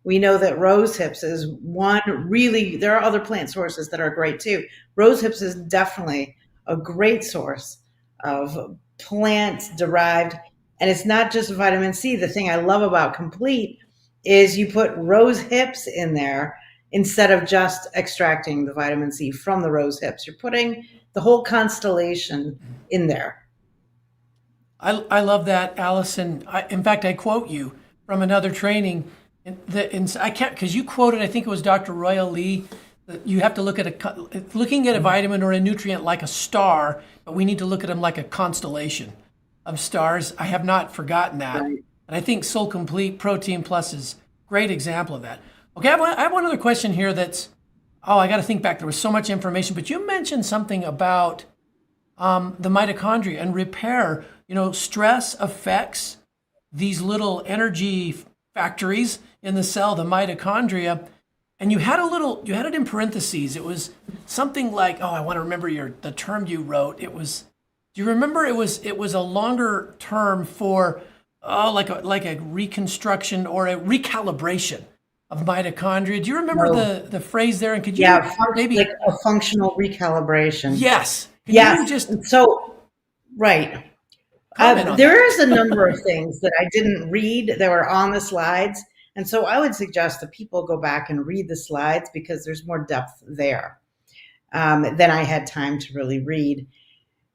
We know that rose hips is one really, there are other plant sources that are great too. Rose hips is definitely a great source of plant derived. And it's not just vitamin C. The thing I love about Complete is you put rose hips in there instead of just extracting the vitamin C from the rose hips. You're putting the whole constellation in there. I love that, Alison. In fact, I quote you from another training. I can't, because you quoted, I think it was Dr. Royal Lee, that you have to look at looking at a vitamin or a nutrient like a star, but we need to look at them like a constellation of stars. I have not forgotten that. Right. And I think SolleComplete Protein Plus is a great example of that. Okay, I have one other question here that's, I got to think back. There was so much information, but you mentioned something about the mitochondria and repair. Stress affects these little energy factories in the cell, the mitochondria. And you had it in parentheses. It was something like, I want to remember the term you wrote. It was, do you remember? It was a longer term for like a reconstruction or a recalibration of mitochondria. Do you remember the phrase there? And could you maybe like a functional recalibration? Yes. Right. There is a number of things that I didn't read that were on the slides. And so I would suggest that people go back and read the slides because there's more depth there than I had time to really read.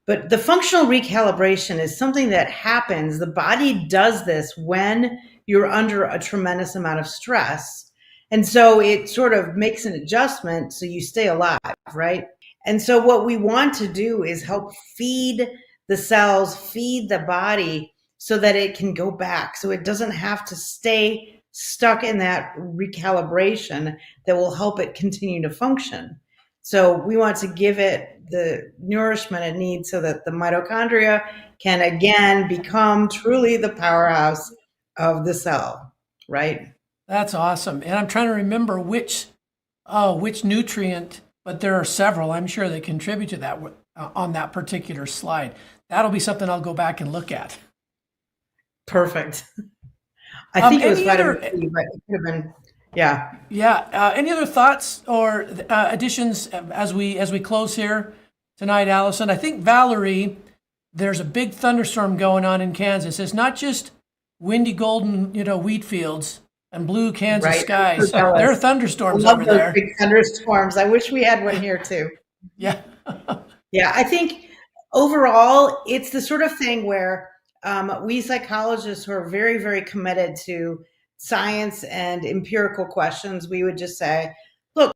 But the functional recalibration is something that happens. The body does this when you're under a tremendous amount of stress. And so it sort of makes an adjustment so you stay alive, right? And so what we want to do is help feed the cells, feed the body so that it can go back. So it doesn't have to stay stuck in that recalibration that will help it continue to function. So we want to give it the nourishment it needs so that the mitochondria can again become truly the powerhouse of the cell, right? That's awesome. And I'm trying to remember which nutrient, but there are several, I'm sure, that contribute to that on that particular slide. That'll be something I'll go back and look at. Perfect. I think it was vitamin C, but it could have been, yeah. Yeah. Any other thoughts or additions as we close here tonight, Alison? I think, Valerie, there's a big thunderstorm going on in Kansas. It's not just windy, golden, wheat fields and blue Kansas skies. There are thunderstorms over there. Big thunderstorms. I wish we had one here too. Yeah. Yeah. I think overall, it's the sort of thing where we psychologists who are very, very committed to science and empirical questions, we would just say, look,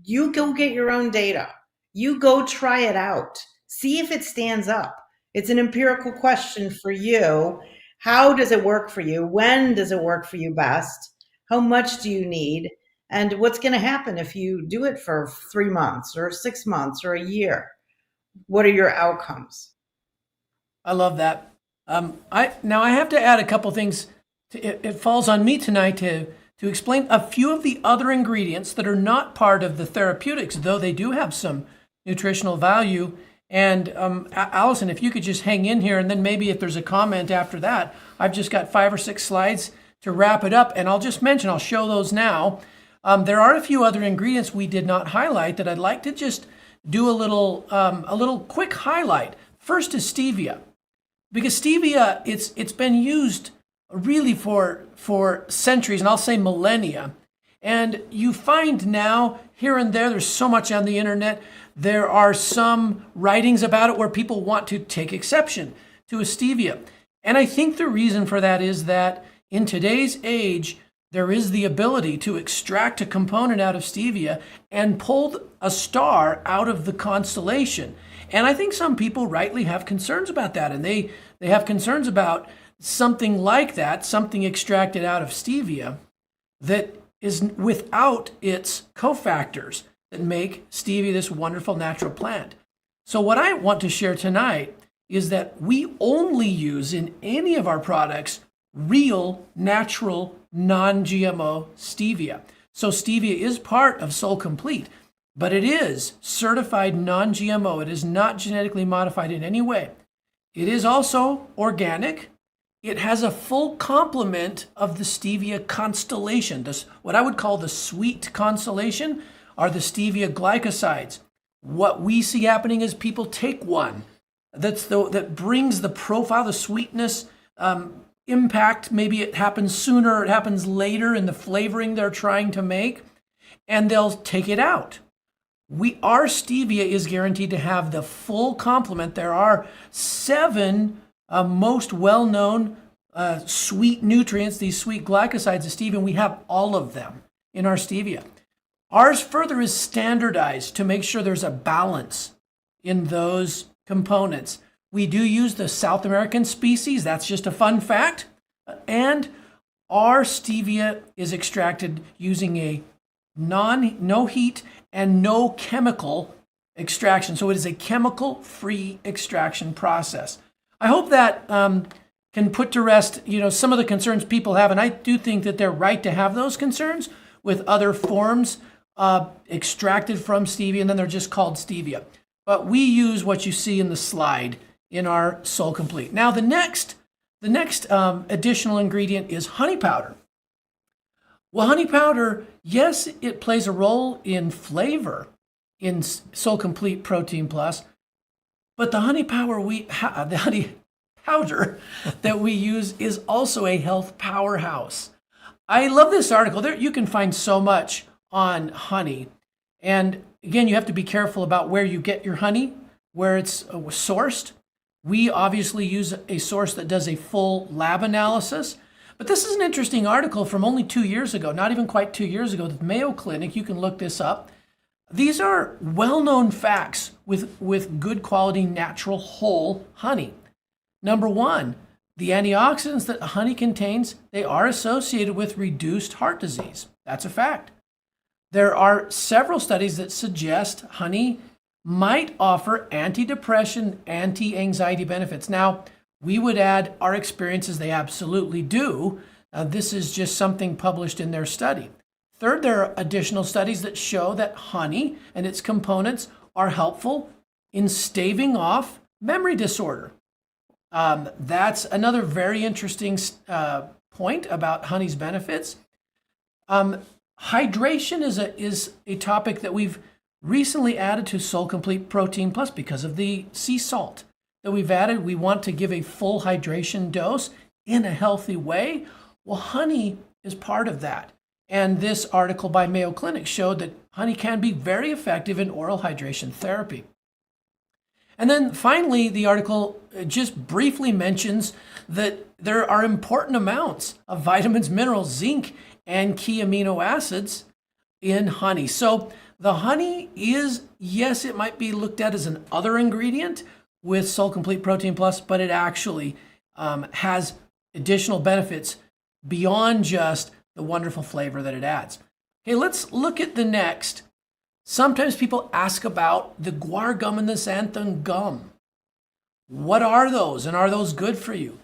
you go get your own data. You go try it out. See if it stands up. It's an empirical question for you. How does it work for you? When does it work for you best? How much do you need? And what's going to happen if you do it for 3 months or 6 months or a year? What are your outcomes? I love that. I have to add a couple things. It falls on me tonight to explain a few of the other ingredients that are not part of the therapeutics, though they do have some nutritional value. And Alison, if you could just hang in here, and then maybe if there's a comment after that, I've just got 5 or 6 slides to wrap it up. And I'll just mention, I'll show those now. There are a few other ingredients we did not highlight that I'd like to just do a little quick highlight. First is stevia, because stevia it's been used really for centuries, and I'll say millennia. And you find now here and there's so much on the internet. There are some writings about it where people want to take exception to a stevia. And I think the reason for that is that in today's age, there is the ability to extract a component out of stevia and pull a star out of the constellation. And I think some people rightly have concerns about that. And they have concerns about something like that, something extracted out of stevia that is without its cofactors that make stevia this wonderful natural plant. So what I want to share tonight is that we only use in any of our products real, natural, non-GMO stevia. So stevia is part of SolleComplete, but it is certified non-GMO. It is not genetically modified in any way. It is also organic. It has a full complement of the stevia constellation. This, what I would call the sweet constellation, are the stevia glycosides. What we see happening is people take one that brings the profile, the sweetness, impact. Maybe it happens sooner, or it happens later in the flavoring they're trying to make, and they'll take it out. Our stevia is guaranteed to have the full complement. There are 7 most well-known sweet nutrients, these sweet glycosides of stevia, and we have all of them in our stevia. Ours further is standardized to make sure there's a balance in those components. We do use the South American species. That's just a fun fact. And our stevia is extracted using a no heat and no chemical extraction. So it is a chemical-free extraction process. I hope that can put to rest, some of the concerns people have, and I do think that they're right to have those concerns with other forms extracted from stevia, and then they're just called stevia. But we use what you see in the slide in our SolleComplete. Now, the next additional ingredient is honey powder. Well, honey powder, yes, it plays a role in flavor in SolleComplete Protein Plus, but the honey powder that we use is also a health powerhouse. I love this article. There you can find so much on honey. And again, you have to be careful about where you get your honey, where it's sourced. We obviously use a source that does a full lab analysis. But this is an interesting article from only 2 years ago, not even quite 2 years ago, the Mayo Clinic. You can look this up. These are well-known facts with good quality natural whole honey. Number one, the antioxidants that honey contains, they are associated with reduced heart disease. That's a fact. There are several studies that suggest honey might offer antidepressant, anti-anxiety benefits. Now, we would add our experiences, they absolutely do. This is just something published in their study. Third, there are additional studies that show that honey and its components are helpful in staving off memory disorder. That's another very interesting point about honey's benefits. Hydration is a topic that we've recently added to SolleComplete Protein Plus because of the sea salt that we've added. We want to give a full hydration dose in a healthy way. Well, honey is part of that. And this article by Mayo Clinic showed that honey can be very effective in oral hydration therapy. And then finally, the article just briefly mentions that there are important amounts of vitamins, minerals, zinc, and key amino acids in honey. So the honey is, yes, it might be looked at as an other ingredient with SolleComplete Protein Plus, but it actually has additional benefits beyond just the wonderful flavor that it adds. Okay, let's look at the next. Sometimes people ask about the guar gum and the xanthan gum. What are those, and are those good for you?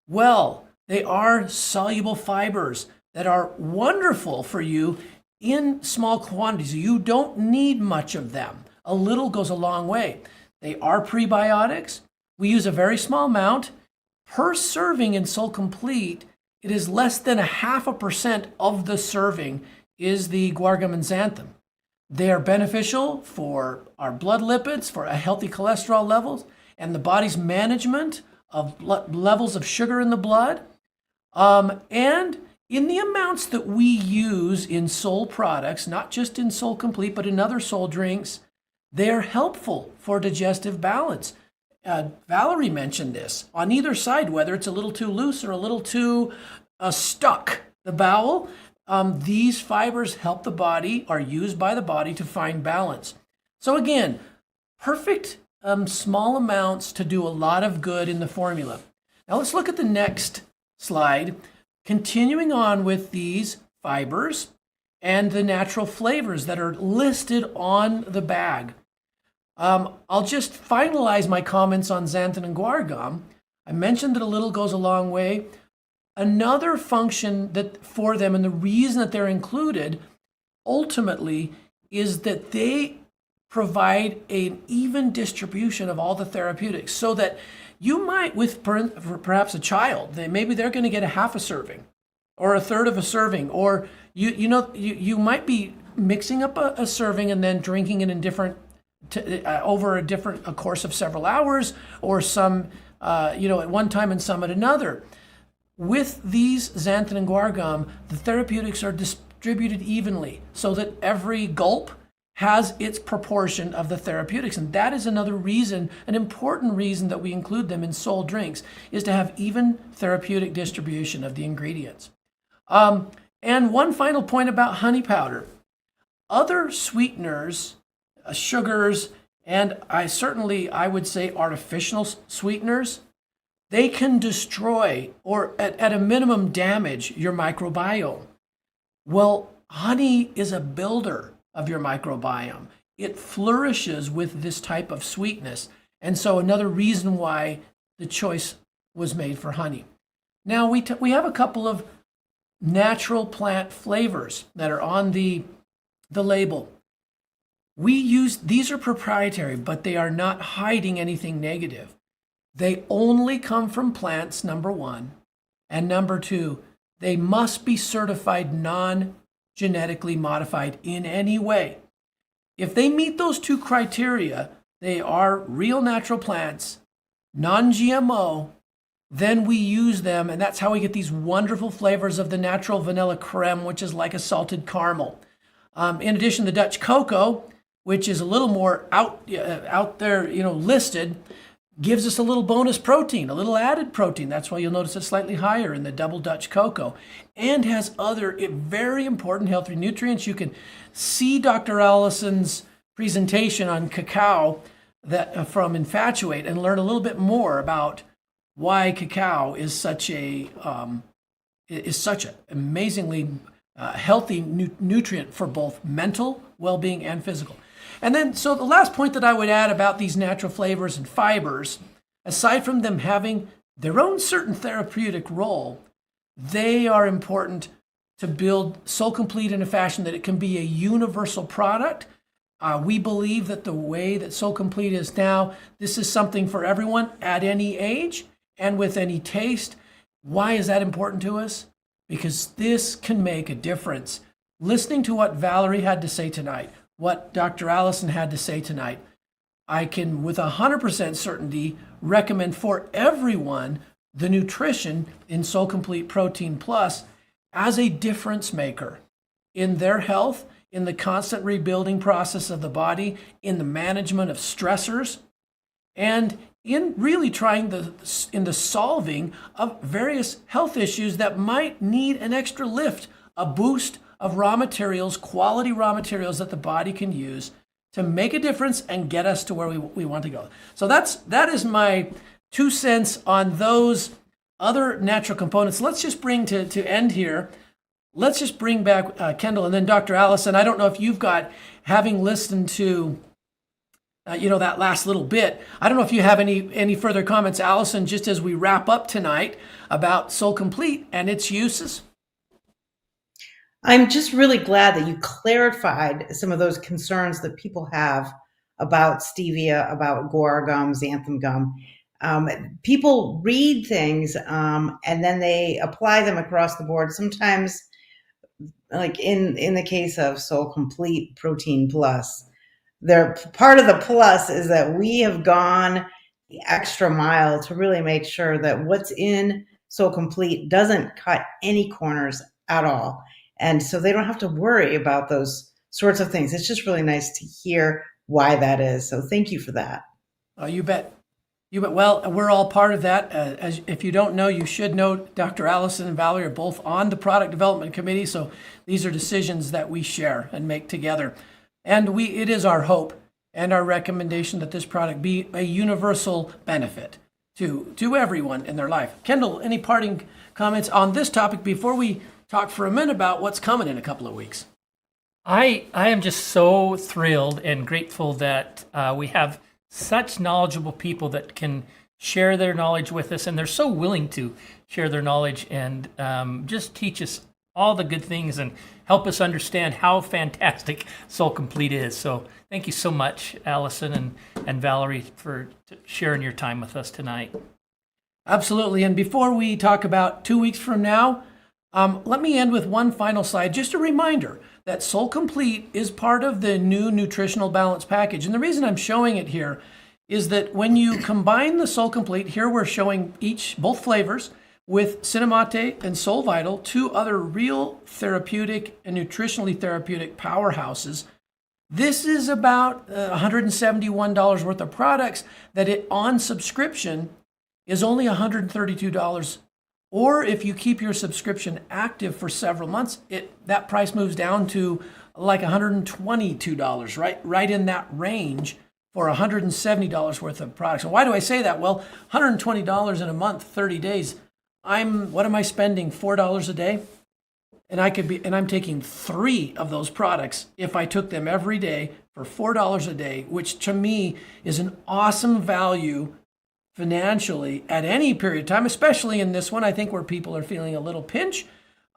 Well, they are soluble fibers that are wonderful for you in small quantities. You don't need much of them. A little goes a long way. They are prebiotics. We use a very small amount. Per serving in SolleComplete, it is less than 0.5% of the serving is the guar gum and xanthan. They are beneficial for our blood lipids, for a healthy cholesterol levels, and the body's management of levels of sugar in the blood. And in the amounts that we use in Solle products, not just in SolleComplete, but in other Solle drinks, they're helpful for digestive balance. Valerie mentioned this. On either side, whether it's a little too loose or a little too stuck, the bowel, these fibers help the body, are used by the body to find balance. So again, perfect small amounts to do a lot of good in the formula. Now let's look at the next slide. Continuing on with these fibers and the natural flavors that are listed on the bag. I'll just finalize my comments on xanthan and guar gum. I mentioned that a little goes a long way. Another function that for them, and the reason that they're included ultimately, is that they provide an even distribution of all the therapeutics, so that you might, with perhaps a child, maybe they're going to get a half a serving or a third of a serving, or you might be mixing up a serving and then drinking it in different over a course of several hours, or some at one time and some at another. With these xanthan and guar gum, the therapeutics are distributed evenly so that every gulp has its proportion of the therapeutics. And that is another reason, an important reason that we include them in Solle drinks, is to have even therapeutic distribution of the ingredients. And one final point about honey powder. Other sweeteners, sugars, and I would say artificial sweeteners, they can destroy or at a minimum damage your microbiome. Well, honey is a builder of your microbiome. It flourishes with this type of sweetness. And so another reason why the choice was made for honey. Now we have a couple of natural plant flavors that are on the label. These are proprietary, but they are not hiding anything negative. They only come from plants, number one. And number two, they must be certified non-genetically modified in any way. If they meet those two criteria, they are real natural plants, non-GMO, then we use them, and that's how we get these wonderful flavors of the natural vanilla creme, which is like a salted caramel. In addition, the Dutch cocoa, which is a little more out there, listed, gives us a little bonus protein, a little added protein. That's why you'll notice it's slightly higher in the double Dutch cocoa, and has other very important healthy nutrients. You can see Dr. Alison's presentation on cacao from Infatuate and learn a little bit more about why cacao is such an amazingly healthy nutrient for both mental well-being and physical. And then, so the last point that I would add about these natural flavors and fibers, aside from them having their own certain therapeutic role, they are important to build SolleComplete in a fashion that it can be a universal product. We believe that the way that SolleComplete is now, this is something for everyone at any age and with any taste. Why is that important to us? Because this can make a difference. Listening to what Valerie had to say tonight, what Dr. Alison had to say tonight, I can with 100% certainty recommend for everyone the nutrition in SolleComplete Protein Plus as a difference maker in their health, in the constant rebuilding process of the body, in the management of stressors, and in really in the solving of various health issues that might need an extra lift, a boost of raw materials, quality raw materials that the body can use to make a difference and get us to where we want to go. So that is my 2 cents on those other natural components. Let's just bring to end here. Let's just bring back Kendall and then Dr. Alison. I don't know if you've got, having listened to that last little bit, I don't know if you have any further comments, Alison, just as we wrap up tonight about SolleComplete and its uses. I'm just really glad that you clarified some of those concerns that people have about stevia, about guar gum, xanthan gum. People read things and then they apply them across the board. Sometimes like in the case of SolleComplete Protein Plus, they're part of the plus is that we have gone the extra mile to really make sure that what's in SolleComplete doesn't cut any corners at all. And so they don't have to worry about those sorts of things. It's just really nice to hear why that is. So thank you for that. You bet. You bet. Well, we're all part of that. As if you don't know, you should know. Dr. Alison and Valerie are both on the product development committee, so these are decisions that we share and make together. And it is our hope and our recommendation that this product be a universal benefit to everyone in their life. Kendall, any parting comments on this topic before we talk for a minute about what's coming in a couple of weeks? I am just so thrilled and grateful that we have such knowledgeable people that can share their knowledge with us, and they're so willing to share their knowledge and just teach us all the good things and help us understand how fantastic SolleComplete is. So thank you so much, Alison and Valerie, for sharing your time with us tonight. Absolutely. And before we talk about 2 weeks from now, let me end with one final slide. Just a reminder that SolleComplete is part of the new nutritional balance package. And the reason I'm showing it here is that when you combine the SolleComplete, here we're showing both flavors, with Cinnamate and Soul Vital, two other real therapeutic and nutritionally therapeutic powerhouses. This is about $171 worth of products that on subscription is only $132. Or if you keep your subscription active for several months, that price moves down to like $122, right in that range for $170 worth of products. And why do I say that? Well, $120 in a month, 30 days. What am I spending? $4 a day? And I'm taking 3 of those products if I took them every day for $4 a day, which to me is an awesome value financially at any period of time, especially in this one, I think, where people are feeling a little pinch.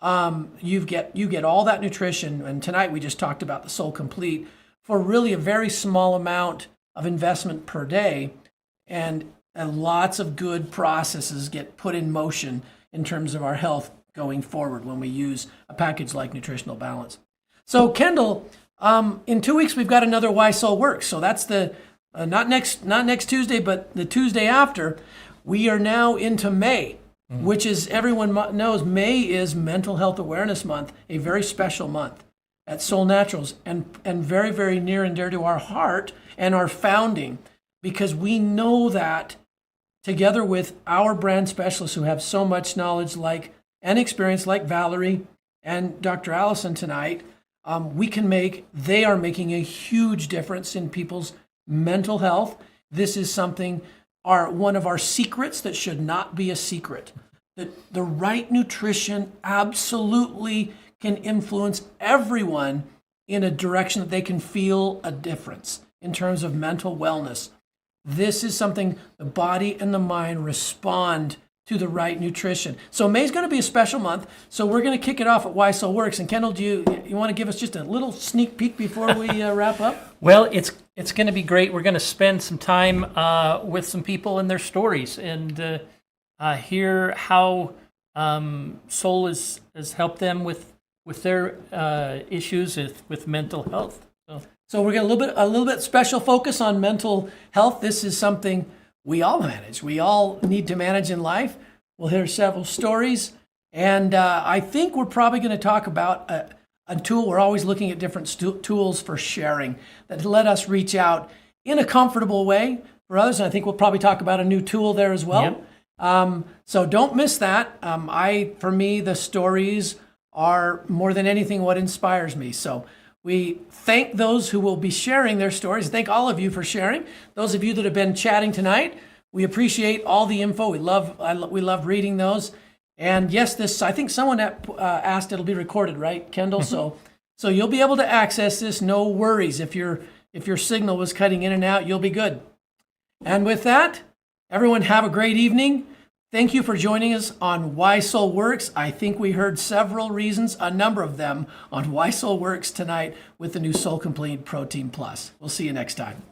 You get all that nutrition. And tonight we just talked about the SolleComplete for really a very small amount of investment per day. And lots of good processes get put in motion in terms of our health going forward when we use a package like Nutritional Balance. So Kendall, in 2 weeks, we've got another Why Solle Works. So that's the not next Tuesday, but the Tuesday after. We are now into May, which is, everyone knows, May is Mental Health Awareness Month, a very special month at Solle Naturals, and very, very near and dear to our heart and our founding, because we know that together with our brand specialists who have so much knowledge and experience, like Valerie and Dr. Alison tonight, they are making a huge difference in people's mental health. This is one of our secrets that should not be a secret. That the right nutrition absolutely can influence everyone in a direction that they can feel a difference in terms of mental wellness. This is something the body and the mind respond to the right nutrition. So May's going to be a special month. So we're going to kick it off at Why Solle Works. And Kendall, do you want to give us just a little sneak peek before we wrap up? Well, it's going to be great. We're going to spend some time with some people and their stories and hear how Solle has helped them with their issues with mental health. So we're going to a little bit special focus on mental health. This is something we all manage. We all need to manage in life. We'll hear several stories. And I think we're probably going to talk about a tool. We're always looking at different tools for sharing that let us reach out in a comfortable way for others. And I think we'll probably talk about a new tool there as well. Yep. So don't miss that. For me, the stories are more than anything what inspires me. So we thank those who will be sharing their stories. Thank all of you for sharing. Those of you that have been chatting tonight, we appreciate all the info. We love reading those. And yes, I think someone asked it'll be recorded, right, Kendall? So you'll be able to access this. No worries. If your signal was cutting in and out, you'll be good. And with that, everyone have a great evening. Thank you for joining us on Why Solle Works. I think we heard several reasons, a number of them, on Why Solle Works tonight with the new SolleComplete Protein Plus. We'll see you next time.